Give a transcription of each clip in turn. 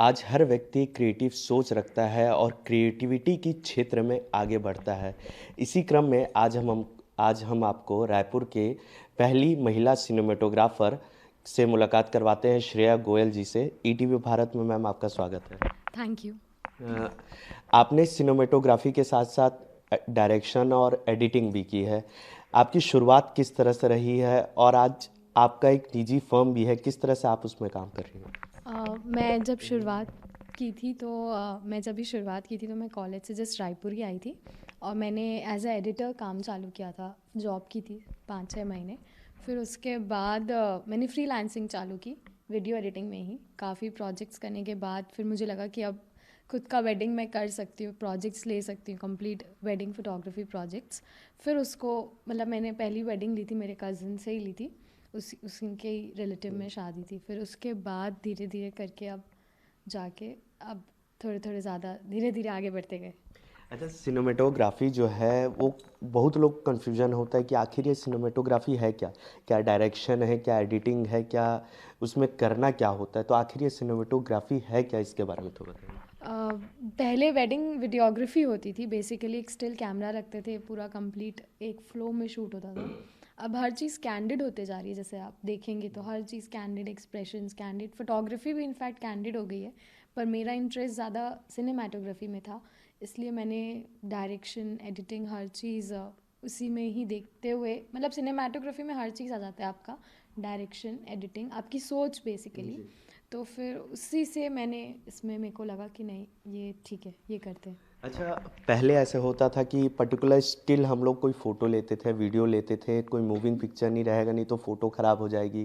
आज हर व्यक्ति क्रिएटिव सोच रखता है और क्रिएटिविटी की क्षेत्र में आगे बढ़ता है। इसी क्रम में आज हम आपको रायपुर के पहली महिला सिनेमेटोग्राफर से मुलाकात करवाते हैं, श्रेया गोयल जी से। ईटीवी भारत में मैम आपका स्वागत है। Thank you. अ, आपने सिनेमेटोग्राफी के साथ-साथ डायरेक्शन और एडिटिंग भी की है। आपकी शुरुआत किस तरह से रही है और आज आपका एक निजी फर्म भी है, किस तरह से आप उसमें काम कर रही हैं? मैं जब शुरुआत की थी तो मैं जब भी शुरुआत की थी तो मैं कॉलेज से जस्ट रायपुर ही आई थी और मैंने एज अ एडिटर काम चालू किया था। जॉब की थी 5-6 महीने। फिर उसके बाद मैंने फ्रीलांसिंग चालू की वीडियो एडिटिंग में ही। काफ़ी प्रोजेक्ट्स करने के बाद फिर मुझे लगा कि अब खुद का वेडिंग मैं कर सकती हूँ, प्रोजेक्ट्स ले सकती हूँ, कंप्लीट वेडिंग फोटोग्राफी प्रोजेक्ट्स। फिर उसको मतलब मैंने पहली वेडिंग ली थी मेरे कज़न से ही ली थी, उनके ही रिलेटिव में शादी थी। फिर उसके बाद धीरे धीरे करके अब जाके अब थोड़े थोड़े ज़्यादा धीरे धीरे आगे बढ़ते गए। अच्छा, सिनेमेटोग्राफी जो है वो बहुत लोग कन्फ्यूजन होता है कि आखिर ये सिनेमेटोग्राफी है क्या? क्या डायरेक्शन है, क्या एडिटिंग है, क्या उसमें करना क्या होता है? तो आखिर ये सिनेमेटोग्राफी है क्या, इसके बारे में थोड़ा बताइए। पहले वेडिंग वीडियोग्राफी होती थी। बेसिकली एक स्टिल कैमरा रखते थे, पूरा कंप्लीट एक फ्लो में शूट होता था। अब हर चीज़ कैंडिड होते जा रही है, जैसे आप देखेंगे तो हर चीज़ कैंडिड, एक्सप्रेशंस कैंडिड, फोटोग्राफी भी इनफैक्ट कैंडिड हो गई है। पर मेरा इंटरेस्ट ज़्यादा सिनेमाटोग्राफी में था, इसलिए मैंने डायरेक्शन, एडिटिंग, हर चीज़ उसी में ही देखते हुए, मतलब सिनेमाटोग्राफी में हर चीज़ आ जाता है आपका, डायरेक्शन, एडिटिंग, आपकी सोच बेसिकली। तो फिर उसी से मैंने इसमें मेरे को लगा कि नहीं ये ठीक है, ये करते हैं। अच्छा, पहले ऐसे होता था कि पर्टिकुलर स्टिल हम लोग कोई फ़ोटो लेते थे, वीडियो लेते थे, कोई मूविंग पिक्चर नहीं रहेगा, नहीं तो फ़ोटो ख़राब हो जाएगी।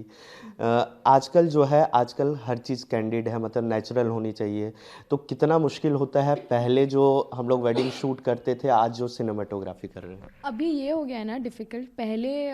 आजकल जो है, आजकल हर चीज़ कैंडिड है, मतलब नेचुरल होनी चाहिए। तो कितना मुश्किल होता है पहले जो हम लोग वेडिंग शूट करते थे, आज जो सिनेमेटोग्राफी कर रहे हैं? अभी ये हो गया है ना डिफ़िकल्ट। पहले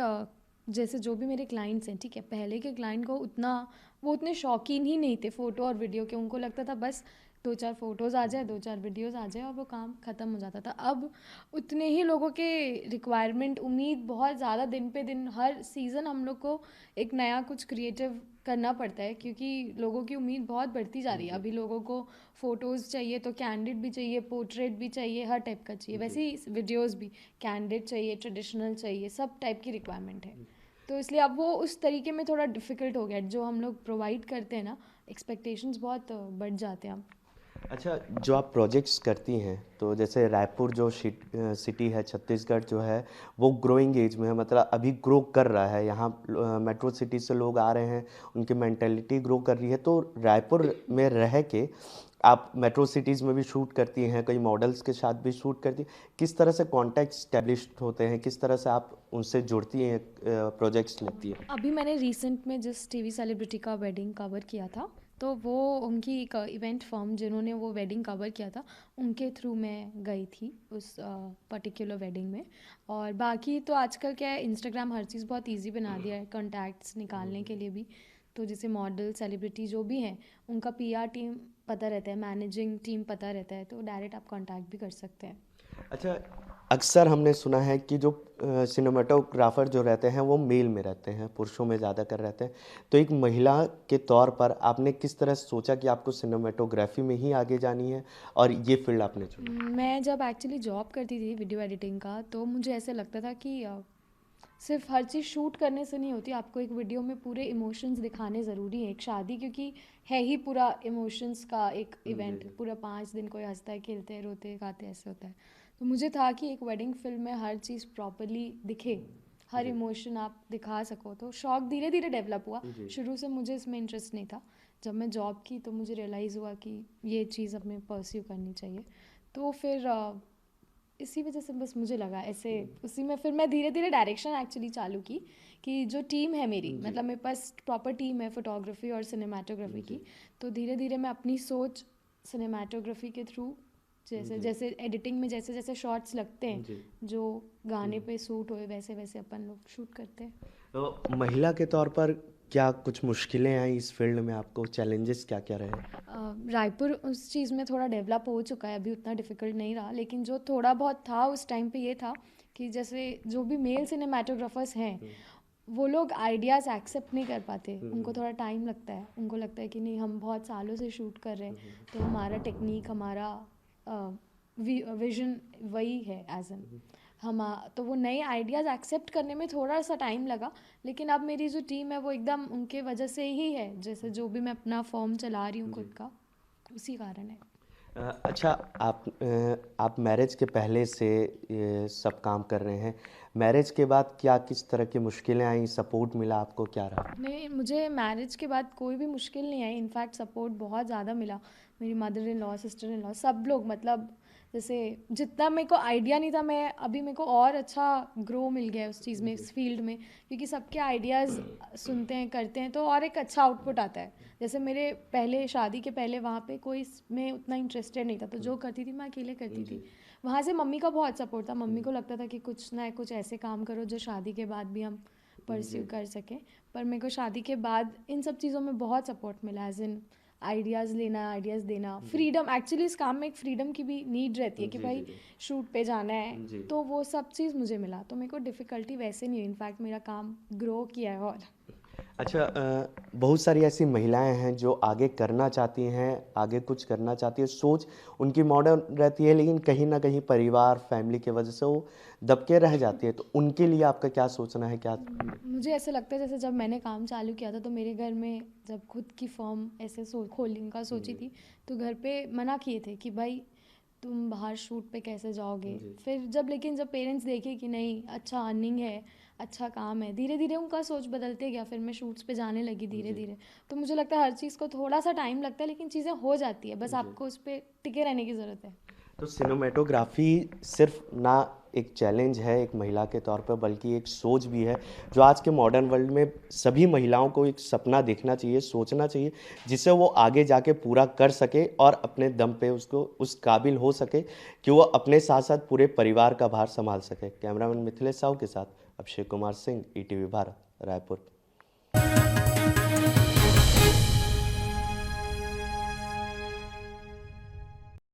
जैसे जो भी मेरे क्लाइंट्स हैं, ठीक है, पहले के क्लाइंट को उतना, वो उतने शौकीन ही नहीं थे फ़ोटो और वीडियो के। उनको लगता था बस 2-4 फ़ोटोज़ आ जाए, 2-4 वीडियोज़ आ जाए और वो काम ख़त्म हो जाता था। अब उतने ही लोगों के रिक्वायरमेंट, उम्मीद बहुत ज़्यादा, दिन पे दिन हर सीज़न हम लोग को एक नया कुछ क्रिएटिव करना पड़ता है, क्योंकि लोगों की उम्मीद बहुत बढ़ती जा रही है। अभी लोगों को फ़ोटोज़ चाहिए तो कैंडिड भी चाहिए, पोर्ट्रेट भी चाहिए, हर टाइप का चाहिए। वैसे ही वीडियोज़ भी कैंडिड चाहिए, ट्रेडिशनल चाहिए, सब टाइप की रिक्वायरमेंट है। तो इसलिए अब वो उस तरीके में थोड़ा डिफ़िकल्ट हो गया है। जो हम लोग प्रोवाइड करते हैं ना, एक्सपेक्टेशंस बहुत बढ़ जाते हैं अब। अच्छा, जो आप प्रोजेक्ट्स करती हैं, तो जैसे रायपुर जो सिटी है, छत्तीसगढ़ जो है, वो ग्रोइंग एज में है, मतलब अभी ग्रो कर रहा है। यहाँ मेट्रो सिटी से लोग आ रहे हैं, उनकी मेंटेलिटी ग्रो कर रही है। तो रायपुर में रह के आप मेट्रो सिटीज़ में भी शूट करती हैं, कई मॉडल्स के साथ भी शूट करती हैं। किस तरह से कॉन्टैक्ट स्टैब्लिश्ड होते हैं, किस तरह से आप उनसे जुड़ती हैं, प्रोजेक्ट्स लेती हैं? अभी मैंने रिसेंट में जिस टीवी सेलिब्रिटी का वेडिंग कवर किया था, तो वो उनकी एक इवेंट फर्म जिन्होंने वो वेडिंग कवर किया था, उनके थ्रू मैं गई थी उस पर्टिकुलर वेडिंग में। और बाकी तो आजकल क्या है, इंस्टाग्राम हर चीज़ बहुत इजी बना दिया है कॉन्टैक्ट्स निकालने के लिए भी। तो जैसे मॉडल, सेलिब्रिटी जो भी हैं, उनका पीआर टीम पता रहता है, मैनेजिंग टीम पता रहता है, तो डायरेक्ट आप कॉन्टैक्ट भी कर सकते हैं। अच्छा, अक्सर हमने सुना है कि जो सिनेमेटोग्राफर जो रहते हैं वो मेल में रहते हैं, पुरुषों में ज़्यादातर रहते हैं। तो एक महिला के तौर पर आपने किस तरह सोचा कि आपको सिनेमेटोग्राफी में ही आगे जानी है और ये फील्ड आपने चुनी? मैं जब एक्चुअली जॉब करती थी वीडियो एडिटिंग का, तो मुझे ऐसे लगता था कि सिर्फ हर चीज़ शूट करने से नहीं होती, आपको एक वीडियो में पूरे इमोशंस दिखाने ज़रूरी है। एक शादी क्योंकि है ही पूरा इमोशंस का एक जी, इवेंट, पूरा 5 दिन कोई हंसता है, खेलते हैं, रोते हैं, गाते हैं, ऐसे होता है। तो मुझे था कि एक वेडिंग फिल्म में हर चीज़ प्रॉपरली दिखे, हर जी, इमोशन आप दिखा सको। तो शौक धीरे धीरे डेवलप हुआ। जी। शुरू से मुझे इसमें इंटरेस्ट नहीं था। जब मैं जॉब की तो मुझे रियलाइज़ हुआ कि ये चीज़ अपने परस्यू करनी चाहिए। तो फिर इसी वजह से बस मुझे लगा ऐसे, उसी में फिर मैं धीरे धीरे डायरेक्शन एक्चुअली चालू की। कि जो टीम है मेरी, जी, मतलब मेरे पास प्रॉपर टीम है फोटोग्राफी और सिनेमाटोग्राफी जी, की। तो धीरे धीरे मैं अपनी सोच सिनेमाटोग्राफी के थ्रू, जैसे जी, जैसे एडिटिंग में जैसे जैसे शॉट्स लगते हैं, जी। जो गाने पे सूट होए, वैसे वैसे अपन लोग शूट करते हैं। तो महिला के तौर पर क्या कुछ मुश्किलें आई इस फील्ड में, आपको चैलेंजेस क्या-क्या रहे? रायपुर उस चीज़ में थोड़ा डेवलप हो चुका है, अभी उतना डिफ़िकल्ट नहीं रहा। लेकिन जो थोड़ा बहुत था उस टाइम पे ये था कि जैसे जो भी मेल सिनेमाटोग्राफर्स हैं, वो लोग आइडियाज़ एक्सेप्ट नहीं कर पाते, उनको थोड़ा टाइम लगता है, उनको लगता है कि नहीं हम बहुत सालों से शूट कर रहे हैं तो हमारा टेक्निक, हमारा विजन वही है एज एन हम तो वो नए आइडियाज़ एक्सेप्ट करने में थोड़ा सा टाइम लगा। लेकिन अब मेरी जो टीम है वो एकदम उनके वजह से ही है, जैसे जो भी मैं अपना फॉर्म चला रही हूँ खुद का, उसी कारण है। अच्छा, आप मैरिज के पहले से ये सब काम कर रहे हैं, मैरिज के बाद क्या किस तरह की मुश्किलें आई, सपोर्ट मिला आपको, क्या रहा? नहीं, मुझे मैरिज के बाद कोई भी मुश्किल नहीं आई, इनफैक्ट सपोर्ट बहुत ज़्यादा मिला। मेरी mother in law, sister in law, सब लोग, मतलब जैसे जितना मेरे को आइडिया नहीं था, मैं अभी मेरे को और अच्छा ग्रो मिल गया है उस चीज़ में, इस फील्ड में, क्योंकि सबके आइडियाज़ सुनते हैं, करते हैं तो और एक अच्छा आउटपुट आता है। जैसे मेरे पहले शादी के पहले वहाँ पे कोई इसमें उतना इंटरेस्टेड नहीं था, तो जो करती थी मैं अकेले करती थी। वहाँ से मम्मी का बहुत सपोर्ट था, मम्मी को लगता था कि कुछ ना कुछ ऐसे काम करो जो शादी के बाद भी हम परस्यू कर सकें। पर मेरे को शादी के बाद इन सब चीज़ों में बहुत सपोर्ट मिला, एज इन आइडियाज़ लेना, आइडियाज़ देना, फ्रीडम। एक्चुअली इस काम में एक फ्रीडम की भी नीड रहती है कि भाई शूट पे जाना है, तो वो सब चीज़ मुझे मिला, तो मेरे को डिफ़िकल्टी वैसे नहीं हुई, इनफैक्ट मेरा काम ग्रो किया है। और अच्छा, बहुत सारी ऐसी महिलाएं हैं जो आगे करना चाहती हैं, आगे कुछ करना चाहती है, सोच उनकी मॉडर्न रहती है, लेकिन कहीं ना कहीं परिवार, फैमिली की वजह से वो दबके रह जाती है, तो उनके लिए आपका क्या सोचना है, क्या? मुझे ऐसा लगता है जैसे जब मैंने काम चालू किया था तो मेरे घर में जब खुद की फर्म ऐसे खोलने का सोची थी, तो घर पे मना किए थे कि भाई तुम बाहर शूट पे कैसे जाओगे। फिर लेकिन जब पेरेंट्स देखे कि नहीं अच्छा अर्निंग है, अच्छा काम है, धीरे धीरे उनका सोच बदलते गया, फिर मैं शूट्स पे जाने लगी धीरे धीरे। तो मुझे लगता है हर चीज़ को थोड़ा सा टाइम लगता है, लेकिन चीज़ें हो जाती है, बस आपको उस पर टिके रहने की ज़रूरत है। तो सिनेमेटोग्राफी सिर्फ ना एक चैलेंज है एक महिला के तौर पर, बल्कि एक सोच भी है जो आज के मॉडर्न वर्ल्ड में सभी महिलाओं को एक सपना देखना चाहिए, सोचना चाहिए, जिससे वो आगे जाके पूरा कर सके और अपने दम पे उसको उस काबिल हो सके कि वो अपने साथ साथ पूरे परिवार का भार संभाल सके। कैमरामैन मिथिलेश साहू के साथ अभिषेक कुमार सिंह, ईटीवी भारत, रायपुर।